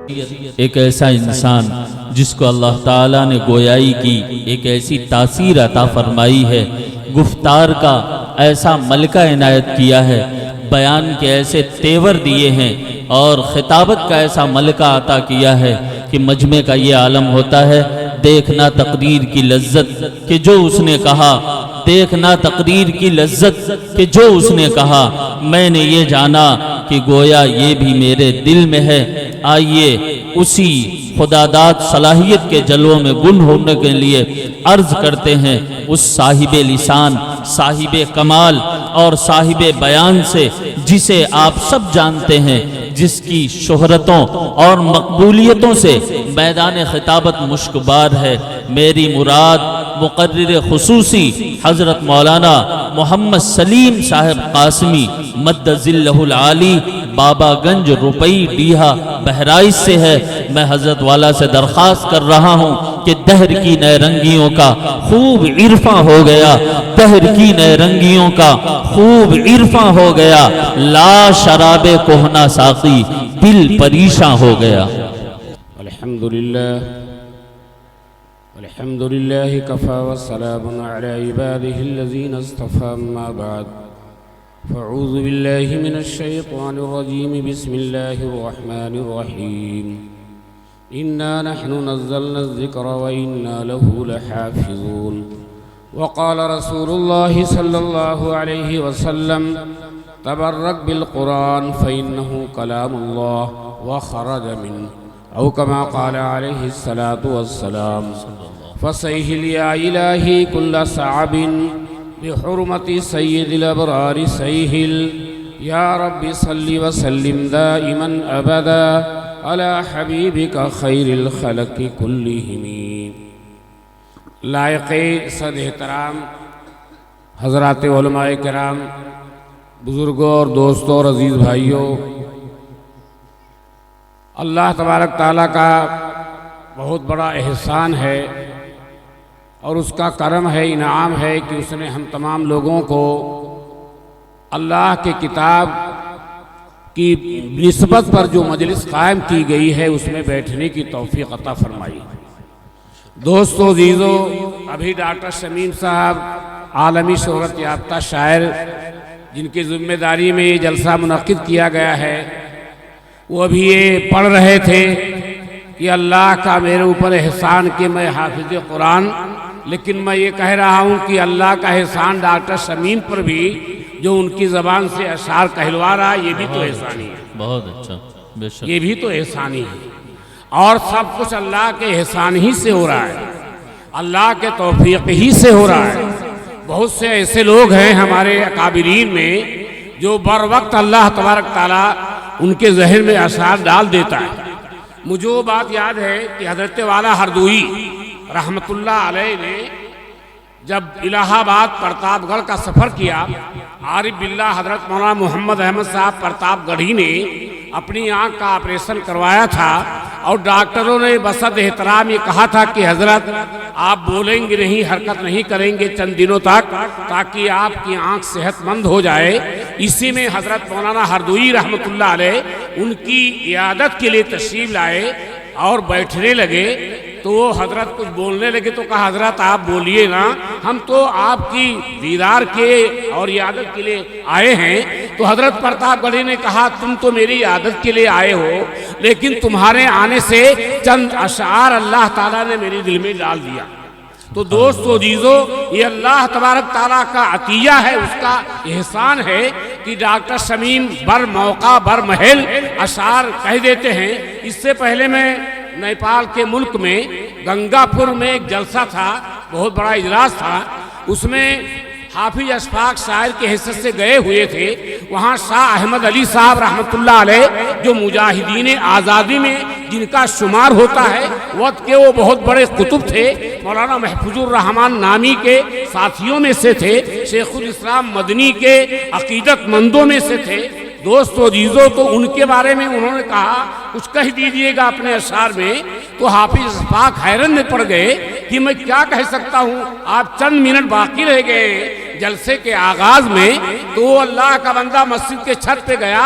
ایک ایسا انسان جس کو اللہ تعالیٰ نے گویائی کی ایک ایسی تاثیر عطا فرمائی ہے، گفتار کا ایسا ملکہ عنایت کیا ہے، بیان کے ایسے تیور دیے ہیں اور خطابت کا ایسا ملکہ عطا کیا ہے کہ مجمع کا یہ عالم ہوتا ہے دیکھنا تقریر کی لذت کہ جو اس نے کہا، دیکھنا تقریر کی لذت کہ جو اس نے کہا، میں نے یہ جانا کہ گویا یہ بھی میرے دل میں ہے۔ آئیے اسی خداداد صلاحیت کے جلووں میں گن ہونے کے لیے عرض کرتے ہیں اس صاحب لسان، صاحب کمال اور صاحب بیان سے جسے آپ سب جانتے ہیں، جس کی شہرتوں اور مقبولیتوں سے میدان خطابت مشکبار ہے۔ میری مراد مقرر خصوصی حضرت مولانا محمد سلیم صاحب قاسمی مد ظلہ العالی بابا گنج روپئی ڈیہا بہرائچ سے ہے۔ میں حضرت والا سے درخواست کر رہا ہوں کہ دہر کی نئے رنگیوں کا خوب عرفاں ہو گیا، دہر کی نئے رنگیوں کا خوب عرفاں ہو گیا، لا شراب کہنا ساقی دل پریشاں ہو گیا۔ الحمد لله كفى والسلام على عباده الذين اصطفى، أما بعد فأعوذ بالله من الشيطان الرجيم، بسم الله الرحمن الرحيم، إنا نحن نزلنا الذكر وإنا له لحافظون، وقال رسول الله صلى الله عليه وسلم تبرك بالقرآن فإنه كلام الله وخرج منه، أو كما قال عليه الصلاة والسلام، فسيهل يا إلهي كل صعب بحرمة سيد الأبرار، سيهل يا رب صل وسلم دائما أبدا على حبيبك خير الخلق كلهم۔ لائق صد احترام حضرات علماء کرام، بزرگوں اور دوستوں اور عزیز بھائیوں، اللہ تبارک تعالیٰ کا بہت بڑا احسان ہے اور اس کا کرم ہے، انعام ہے کہ اس نے ہم تمام لوگوں کو اللہ کے کتاب کی نسبت پر جو مجلس قائم کی گئی ہے اس میں بیٹھنے کی توفیق عطا فرمائی۔ دوستو عزیزو، ابھی ڈاکٹر شمیم صاحب عالمی شہرت یافتہ شاعر جن کی ذمہ داری میں یہ جلسہ منعقد کیا گیا ہے، وہ ابھی یہ پڑھ رہے تھے کہ اللہ کا میرے اوپر احسان کہ میں حافظ قرآن، لیکن میں یہ کہہ رہا ہوں کہ اللہ کا احسان ڈاکٹر شمیم پر بھی جو ان کی زبان سے اشعار کہلوا رہا ہے، یہ بھی تو احسانی ہے۔ بہت اچھا، بے شک یہ بھی تو احسانی ہے، اور سب کچھ اللہ کے احسان ہی سے ہو رہا ہے، اللہ کے توفیق ہی سے ہو رہا ہے۔ بہت سے ایسے لوگ ہیں ہمارے اکابرین میں جو بر وقت اللہ تبارک تعالیٰ ان کے ذہن میں اشعار ڈال دیتا ہے۔ مجھے وہ بات یاد ہے کہ حضرت والا ہردوئی رحمت اللہ علیہ نے جب الہ آباد پرتاپ گڑھ کا سفر کیا، عارف باللہ حضرت مولانا محمد احمد صاحب پرتاپ گڑھی نے اپنی آنکھ کا آپریشن کروایا تھا، اور ڈاکٹروں نے بصد احترام یہ کہا تھا کہ حضرت آپ بولیں گے نہیں، حرکت نہیں کریں گے چند دنوں تک تاکہ آپ کی آنکھ صحت مند ہو جائے۔ اسی میں حضرت مولانا ہردوئی رحمت اللہ علیہ ان کی عیادت کے لیے تشریف لائے اور بیٹھنے لگے، تو وہ حضرت کچھ بولنے لگے تو کہا حضرت آپ بولیے نا، ہم تو آپ کی دیدار کے اور عیادت کے لیے آئے ہیں۔ تو حضرت پرتاپ گڑھی نے کہا تم تو میری عیادت کے لیے آئے ہو، لیکن تمہارے آنے سے چند اشعار اللہ تعالیٰ نے میرے دل میں ڈال دیا۔ تو دوستو عزیزو، یہ اللہ تبارک تعالیٰ کا عطیہ ہے، اس کا احسان ہے کہ ڈاکٹر شمیم بر موقع بر محل اشعار کہہ دیتے ہیں۔ اس سے پہلے میں نیپال کے ملک میں گنگا پور میں ایک جلسہ تھا، بہت بڑا اجلاس تھا، اس میں حافظ اشفاق شاعر کے حیثیت سے گئے ہوئے تھے۔ وہاں شاہ احمد علی صاحب رحمت اللہ علیہ جو مجاہدین آزادی میں جن کا شمار ہوتا ہے، وقت کے وہ بہت بڑے قطب تھے، مولانا محفوظ الرحمان نامی کے ساتھیوں میں سے تھے، شیخ الاسلام مدنی کے عقیدت مندوں میں سے تھے۔ دوستو عزیزو، تو ان کے بارے میں انہوں نے کہا کچھ کہہ دیجئے گا اپنے اشعار میں، تو حافظ اشفاق حیران میں پڑ گئے کہ میں کیا کہہ سکتا ہوں، آپ چند منٹ باقی رہ گئے جلسے کے آغاز میں۔ تو وہ اللہ کا بندہ مسجد کے چھت پہ گیا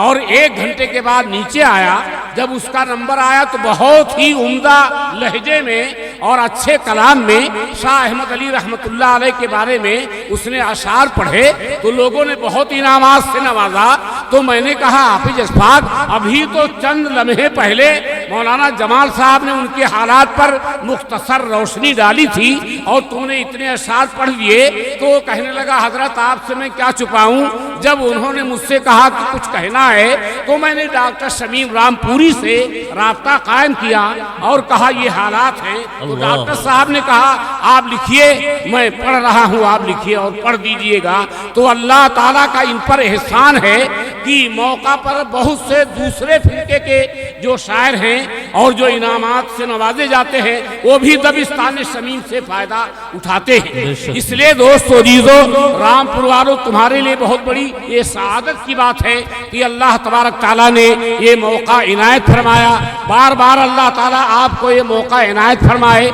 اور 1 گھنٹے کے بعد نیچے آیا جب اس کا نمبر آیا تو بہت ہی عمدہ لہجے میں اور اچھے کلام میں شاہ احمد علی رحمت اللہ علیہ کے بارے میں اس نے اشعار پڑھے تو لوگوں نے بہت انعامات سے نوازا۔ تو میں نے کہا حافظ اشفاق ابھی تو چند لمحے پہلے مولانا جمال صاحب نے ان کے حالات پر مختصر روشنی ڈالی تھی اور تو نے اتنے اشعار پڑھ لیے۔ تو وہ کہنے لگا حضرت آپ سے میں کیا چھپاؤں، جب انہوں نے مجھ سے کہا کہ کچھ کہنا ہے تو میں نے ڈاکٹر شمیم رام پوری سے رابطہ قائم کیا اور کہا یہ حالات ہیں۔ تو ڈاکٹر صاحب نے کہا آپ لکھیے، میں پڑھ رہا ہوں، آپ لکھیے اور پڑھ دیجئے گا۔ تو اللہ تعالیٰ کا ان پر احسان ہے کہ موقع پر بہت سے دوسرے فرقے کے جو شاعر ہیں اور جو انعامات سے نوازے جاتے ہیں وہ بھی دبستان شمیم سے فائدہ اٹھاتے ہیں۔ اس لیے دوستو عزیزو، رام پور والو تمہارے لیے بہت بڑی یہ سعادت کی بات ہے کہ اللہ تبارک تعالیٰ نے یہ موقع عنایت فرمایا۔ بار بار اللہ تعالیٰ آپ کو یہ موقع عنایت فرمائے۔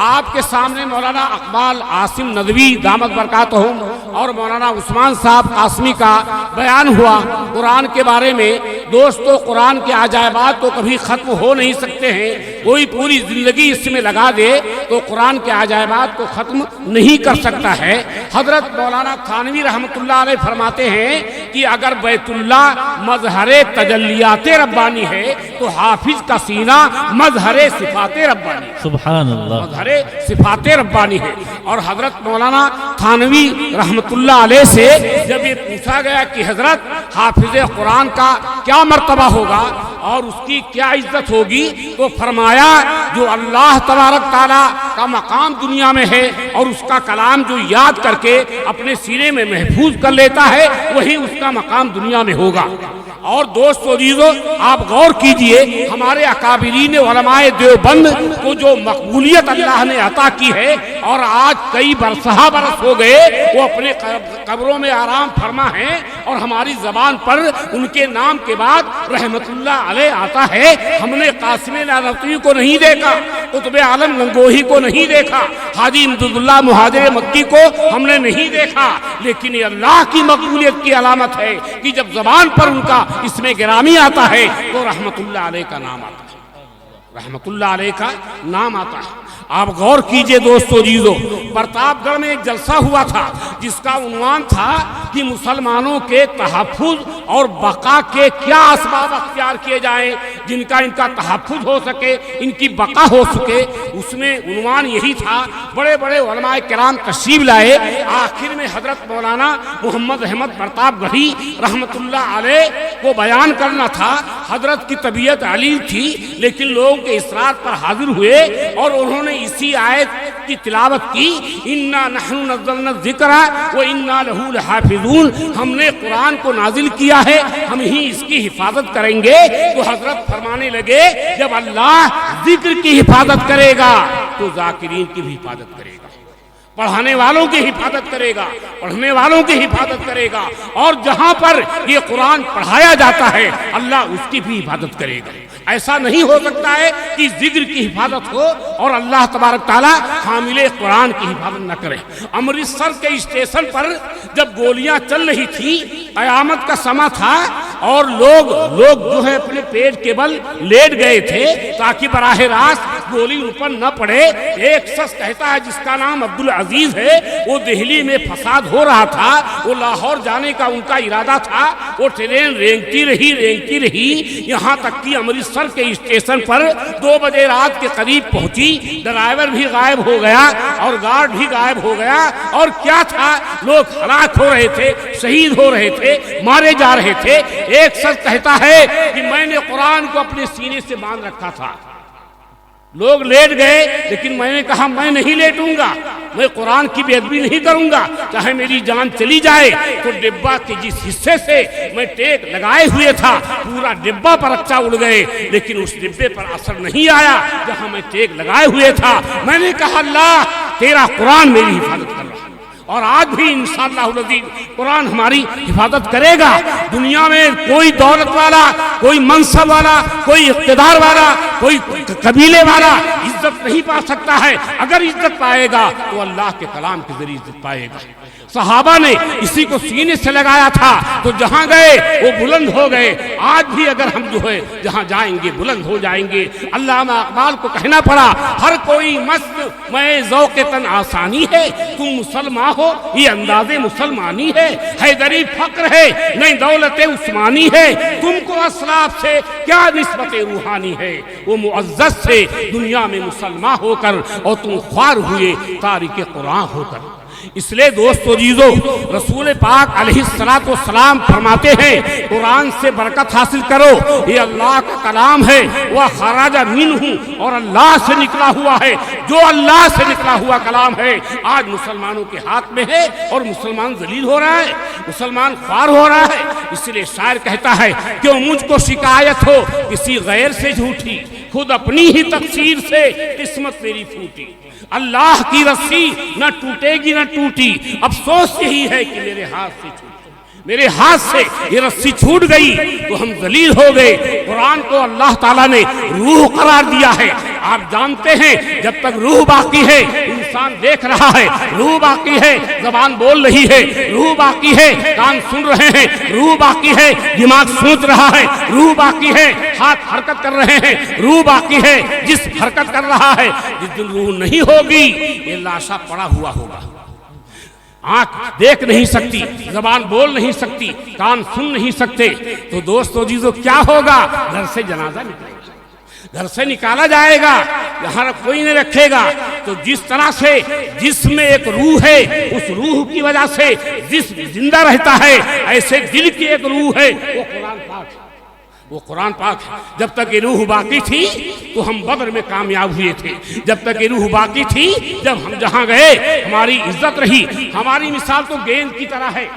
آپ کے سامنے مولانا اقبال عاصم ندوی دامت برکاتہم اور مولانا عثمان صاحب قاسمی کا بیان ہوا قرآن کے بارے میں۔ دوستو قرآن کے عجائبات تو کبھی ختم ہو نہیں سکتے ہیں، کوئی پوری زندگی اس میں لگا دے تو قرآن کے عجائبات کو ختم نہیں کر سکتا ہے۔ حضرت مولانا تھانوی رحمت اللہ علیہ فرماتے ہیں کہ اگر بیت اللہ مظہر تجلیات ربانی ہے تو حافظ کا سینہ مظہر صفات ربانی ہے۔ سبحان اللہ، مظہر صفات ربانی ہے۔ اور حضرت مولانا تھانوی رحمت اللہ علیہ سے جب یہ پوچھا گیا کہ حضرت حافظ قرآن کا کیا مرتبہ ہوگا اور اس کی کیا عزت ہوگی، تو فرمایا جو اللہ تبارک تعالیٰ کا مقام دنیا میں ہے اور اس کا کلام جو یاد کر کے اپنے سینے میں محفوظ کر لیتا ہے وہی اس کا مقام دنیا میں ہوگا۔ اور دوستو عزیزو آپ غور کیجئے، ہمارے اکابرین علماء دیوبند کو جو مقبولیت اللہ نے عطا کی ہے اور آج کئی برسہ برس ہو گئے وہ اپنے قبروں میں آرام فرما ہیں اور ہماری زبان پر ان کے نام کے بعد رحمت اللہ علیہ آتا ہے۔ ہم نے قاسم نانوتوی کو نہیں دیکھا، قطب عالم گنگوہی کو نہیں دیکھا، حاجی امداد اللہ مہاجر مکی کو ہم نے نہیں دیکھا، لیکن یہ اللہ کی مقبولیت کی علامت ہے کہ جب زبان پر ان کا اس میں گرامی آتا ہے تو رحمت اللہ علیہ کا نام آتا ہے، رحمت اللہ علیہ کا نام آتا ہے۔ آپ غور کیجئے دوستو عزیزو، پرتاپ گڑھ میں ایک جلسہ ہوا تھا جس کا عنوان تھا کہ مسلمانوں کے تحفظ اور بقا کے کیا اسباب اختیار کیے جائیں جن کا ان کا تحفظ ہو سکے، ان کی بقا ہو سکے۔ اس میں عنوان یہی تھا، بڑے بڑے علماء کرام تشریف لائے۔ آخر میں حضرت مولانا محمد احمد پرتاپ گڑھی رحمت اللہ علیہ کو بیان کرنا تھا۔ حضرت کی طبیعت علیل تھی لیکن لوگوں کے اصرار پر حاضر ہوئے اور انہوں نے اسی آیت کی تلاوت کی، اِنَّا نَحْنُ نَزَّلْنَا الذِّكْرَ وَإِنَّا لَهُ لَحَافِظُونَ، ہم نے قرآن کو نازل کیا ہے، ہم ہی اس کی حفاظت کریں گے۔ تو حضرت فرمانے لگے جب اللہ ذکر کی حفاظت کرے گا تو ذاکرین کی بھی حفاظت کرے گا، پڑھانے والوں کی حفاظت کرے گا، پڑھنے والوں کی حفاظت کرے گا، اور جہاں پر یہ قرآن پڑھایا جاتا ہے اللہ اس کی بھی حفاظت کرے گا۔ ایسا نہیں ہو سکتا ہے کہ ذکر کی حفاظت ہو اور اللہ تبارک تعالیٰ حامل قرآن کی حفاظت نہ کرے۔ امرتسر کے اسٹیشن پر جب گولیاں چل رہی تھی، قیامت کا سماں تھا اور لوگ جو ہے اپنے پیٹ کے بل لیٹ گئے تھے تاکہ براہ راست گولی ان پر نہ پڑے۔ ایک شخص کہتا ہے جس کا نام عبدالعزیز ہے، وہ دہلی میں فساد ہو رہا تھا، وہ لاہور جانے کا ان کا ارادہ تھا، وہ ٹرین رینگتی رہی یہاں تک کہ امرتسر کے اسٹیشن پر 2 بجے رات کے قریب پہنچی۔ ڈرائیور بھی غائب ہو گیا اور گارڈ بھی غائب ہو گیا، اور کیا تھا، لوگ ہلاک ہو رہے تھے، شہید ہو رہے تھے، مارے جا رہے تھے۔ ایک شخص کہتا ہے کہ میں نے قرآن کو اپنے سینے سے باندھ رکھا تھا، لوگ لیٹ گئے لیکن میں نے کہا میں نہیں لیٹوں گا، میں قرآن کی بے ادبی نہیں کروں گا، چاہے میری جان چلی جائے۔ تو ڈبہ کے جس حصے سے میں ٹیک لگائے ہوئے تھا پورا ڈبہ پر اچھا اڑ گئے، لیکن اس ڈبے پر اثر نہیں آیا جہاں میں ٹیک لگائے ہوئے تھا۔ میں نے کہا اللہ تیرا قرآن میری حفاظت کر رہا ہے، اور آج بھی انشاءاللہ العزیز قرآن ہماری حفاظت کرے گا۔ دنیا میں کوئی دولت والا، کوئی منصب والا، کوئی اقتدار والا، کوئی قبیلے والا عزت نہیں پا سکتا ہے۔ اگر عزت پائے گا تو اللہ کے کلام کے ذریعے عزت پائے گا۔ صحابہ نے اسی کو سینے سے لگایا تھا تو جہاں گئے وہ بلند ہو گئے. آج بھی اگر ہم جو ہے جہاں جائیں گے بلند ہو جائیں گے. علامہ اقبال کو کہنا پڑا ہر کوئی مست میں ذوق تن آسانی ہے, تم مسلمان ہو یہ انداز مسلمانی ہے. حیدری فقر ہے نہیں دولت عثمانی ہے, تم کو اسلاف سے کیا نسبت روحانی ہے. وہ معزز سے دنیا میں مسلمان ہو کر اور تم خوار ہوئے تارک قرآن ہو کر. اس لئے دوستو جیزو رسول پاک علیہ السلام فرماتے ہیں قرآن سے برکت حاصل کرو, یہ اللہ کا کلام ہے. وہ خراج منہ اور اللہ سے نکلا ہوا ہے. جو اللہ سے نکلا ہوا کلام ہے آج مسلمانوں کے ہاتھ میں ہے اور مسلمان ذلیل ہو رہا ہے, مسلمان خوار ہو رہا ہے. اس لئے شاعر کہتا ہے کیوں مجھ کو شکایت ہو کسی غیر سے جھوٹی, خود اپنی ہی تقصیر سے قسمت میری پھوٹی. اللہ کی رسی نہ ٹوٹے گی نہ ٹوٹی, افسوس یہی ہے کہ میرے ہاتھ سے چھوٹی. میرے ہاتھ سے یہ رسی چھوٹ گئی تو ہم ذلیل ہو گئے. قرآن کو اللہ تعالیٰ نے روح قرار دیا ہے. آپ جانتے ہیں جب تک روح باقی ہے انسان دیکھ رہا ہے, روح باقی ہے زبان بول رہی ہے, روح باقی ہے کان سن رہے ہیں, روح باقی ہے دماغ سوچ رہا ہے, روح باقی ہے ہاتھ حرکت کر رہے ہیں, روح باقی ہے جسم حرکت کر رہا ہے. جس دن روح نہیں ہوگی یہ لاشا پڑا ہوا ہوگا. آنکھ دیکھ نہیں سکتی, زبان بول نہیں سکتی, کان سن نہیں سکتے, تو دوستو جیزو کیا ہوگا؟ گھر سے جنازہ نکلے گا, گھر سے نکالا جائے گا, یہاں کوئی نہیں رکھے گا. تو جس طرح سے جسم میں ایک روح ہے, اس روح کی وجہ سے جسم زندہ رہتا ہے, ایسے دل کی ایک روح ہے وہ قرآن پاک ہے. وہ قرآن پاک ہے. جب تک یہ روح باقی تھی تو ہم بدر میں کامیاب ہوئے تھے. جب تک یہ روح باقی تھی, جب ہم جہاں گئے ہماری عزت رہی. ہماری مثال تو گیند کی طرح ہے.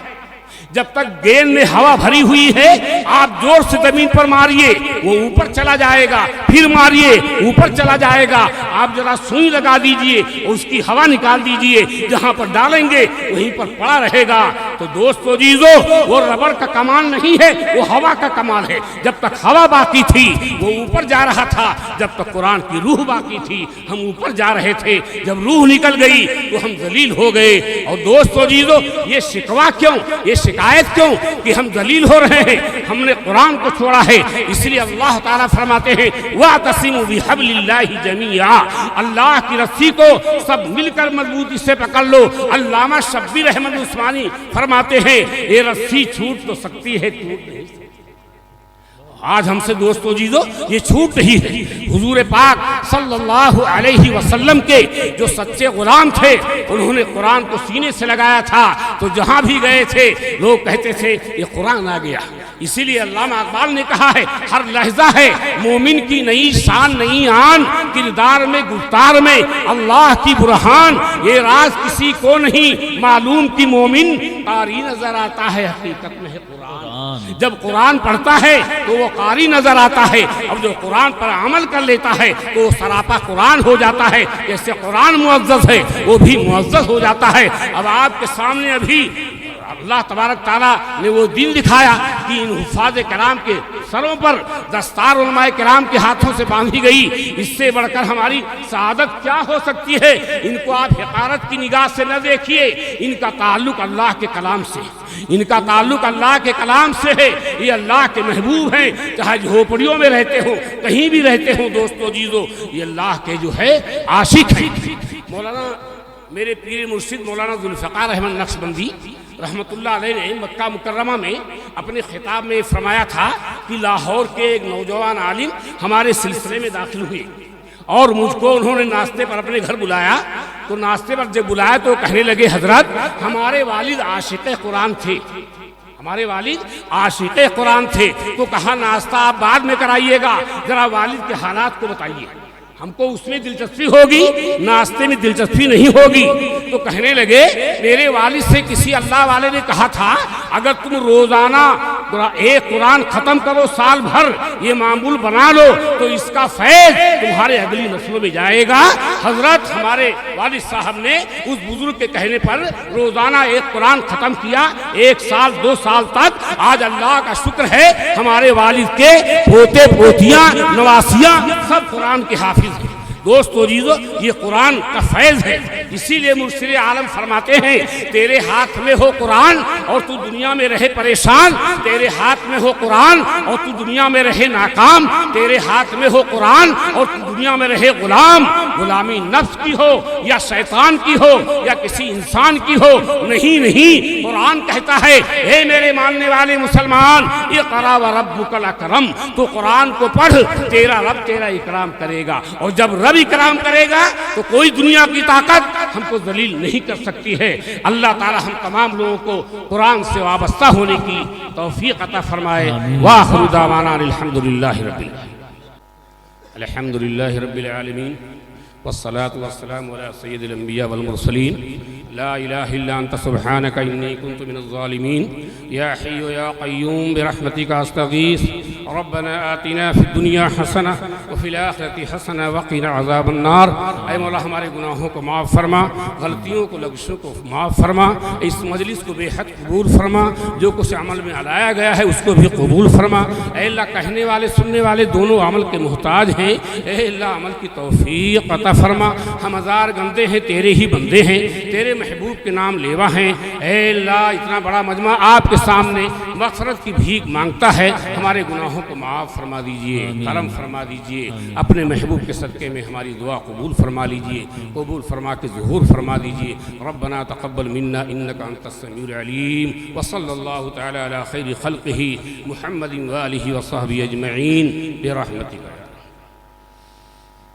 جب تک گیند میں ہوا بھری ہوئی ہے آپ زور سے زمین پر ماریے وہ اوپر چلا جائے گا, پھر ماریے اوپر چلا جائے گا. آپ ذرا سوئی لگا دیجئے اس کی ہوا نکال دیجئے, جہاں پر ڈالیں گے وہیں پر پڑا رہے گا. تو دوستو جیزو وہ ربڑ کا کمال نہیں ہے, وہ ہوا کا کمال ہے. جب تک ہوا باقی تھی وہ اوپر جا رہا تھا, جب تک قرآن کی روح باقی تھی ہم اوپر جا رہے تھے. جب روح نکل گئی تو ہم ذلیل ہو گئے. اور دوستو جیزو یہ شکوہ کیوں, یہ شکایت کیوں کہ ہم ذلیل ہو رہے ہیں؟ ہم نے قرآن کو چھوڑا ہے. اس لیے اللہ تعالیٰ فرماتے ہیں وَاعْتَصِمُوا بِحَبْلِ اللَّهِ جَمِيعًا, اللہ کی رسی کو سب مل کر مضبوطی سے پکڑ لو. علامہ شبیر احمد عثمانی فرماتے ہیں یہ رسی چھوٹ تو سکتی ہے, ٹوٹ نہیں سکتی. آج ہم سے دوستو جیزو یہ چھوٹ رہی ہے. حضور پاک صلی اللہ علیہ وسلم کے جو سچے غلام تھے انہوں نے قرآن کو سینے سے لگایا تھا, تو جہاں بھی گئے تھے لوگ کہتے تھے یہ قرآن آ گیا. اسی لیے علامہ اقبال نے کہا ہے ہر لحظہ ہے مومن کی نئی شان نئی آن, کردار میں گفتار میں اللہ کی برہان. یہ راز کسی کو نہیں معلوم کہ مومن قاری نظر آتا ہے, حقیقت میں ہے قرآن. جب قرآن پڑھتا ہے تو وہ قاری نظر آتا ہے, اب جو قرآن پر عمل کر لیتا ہے تو وہ سراپا قرآن ہو جاتا ہے. جیسے قرآن معزز ہے وہ بھی معزز ہو جاتا ہے. اب آپ کے سامنے ابھی اللہ تبارک تعالیٰ نے وہ دن دکھایا کہ ان حفاظ کرام کے سروں پر دستار علماء کرام کے ہاتھوں سے باندھی گئی. اس سے بڑھ کر ہماری سعادت کیا ہو سکتی ہے؟ ان کو آپ حقارت کی نگاہ سے نہ دیکھیے, ان کا تعلق اللہ کے کلام سے, ان کا تعلق اللہ کے کلام سے ہے. یہ اللہ کے محبوب ہیں, چاہے جھوپڑیوں میں رہتے ہوں کہیں بھی رہتے ہوں. دوستو جیزو یہ اللہ کے جو ہے عاشق ہیں. مولانا میرے پیر مرشد مولانا ذوالفقار احمد نقشبندی رحمت اللہ علیہ نے مکہ مکرمہ میں اپنے خطاب میں فرمایا تھا کہ لاہور کے ایک نوجوان عالم ہمارے سلسلے میں داخل ہوئے اور مجھ کو انہوں نے ناشتے پر اپنے گھر بلایا. تو ناشتے پر جب بلایا تو کہنے لگے حضرت ہمارے والد عاشق قرآن تھے, ہمارے والد عاشق قرآن تھے. تو کہا ناشتہ آپ بعد میں کرائیے گا, ذرا والد کے حالات کو بتائیے. ہم کو اس میں دلچسپی ہوگی, ناشتے میں دلچسپی نہیں ہوگی. تو کہنے لگے میرے والد سے کسی اللہ والے نے کہا تھا اگر تم روزانہ ایک قرآن ختم کرو سال بھر, یہ معمول بنا لو تو اس کا فیض تمہارے اگلی نسلوں میں جائے گا. حضرت ہمارے والد صاحب نے اس بزرگ کے کہنے پر روزانہ ایک قرآن ختم کیا, 1 سال 2 سال تک. آج اللہ کا شکر ہے ہمارے والد کے پوتے پوتیاں نواسیاں سب قرآن کے حافظ ہیں. دوستو جیزو یہ قرآن کا فیض ہے. اسی لیے مرشد عالم فرماتے ہیں تیرے ہاتھ میں ہو قرآن اور تو دنیا میں رہے پریشان، تیرے ہاتھ میں ہو قرآن اور تو دنیا میں رہے ناکام، تیرے ہاتھ میں ہو قرآن اور تو دنیا میں رہے غلام، غلامی نفس کی ہو یا شیطان کی ہو یا کسی انسان کی ہو، نہیں قرآن کہتا ہے اے میرے ماننے والے مسلمان اقرا وربک الاکرم، تو قرآن کو پڑھ، تیرا رب تیرا اکرام کرے گا، اور جب رب اکرام کرے گا تو کوئی دنیا کی طاقت ہم کو ذلیل نہیں کر سکتی ہے۔ اللہ تعالی ہم تمام لوگوں کو قرآن سے وابستہ ہونے کی توفیق عطا فرمائے۔ وآخر دعوانا الحمدللہ رب العالمین والصلاة والسلام على سید الانبیاء والمرسلین لا الہ الا انت سبحانک انی کنت من الظالمین یا حی یا قیوم برحمتک استغیث ربنا آتنا فی الدنیا حسنہ وفی الآخرۃ حسنہ وقنا عذاب النار۔ اے مولا ہمارے گناہوں کو معاف فرما، غلطیوں کو لغزشوں کو معاف فرما، اس مجلس کو بے حد قبول فرما، جو کچھ عمل میں لایا گیا ہے اس کو بھی قبول فرما۔ اے اللہ کہنے والے سننے والے دونوں عمل کے محتاج ہیں، اے اللہ عمل کی توفیق عطا فرما۔ ہم ہزار گندے ہیں، تیرے ہی بندے ہیں، تیرے محبوب کے نام لیوا ہیں۔ اے اللہ اتنا بڑا مجمع آپ کے سامنے مغفرت کی بھیک مانگتا ہے، ہمارے گناہوں کو معاف فرما دیجئے، کرم فرما دیجئے، اپنے محبوب کے صدقے میں ہماری دعا قبول فرما لیجئے، قبول فرما کے ظہور فرما دیجئے۔ ربنا تقبل منا انک انت السمیع العلیم، وصلی اللہ تعالی علی خیر خلقہ محمد وآلہ وصحبہ اجمعین برحمتک۔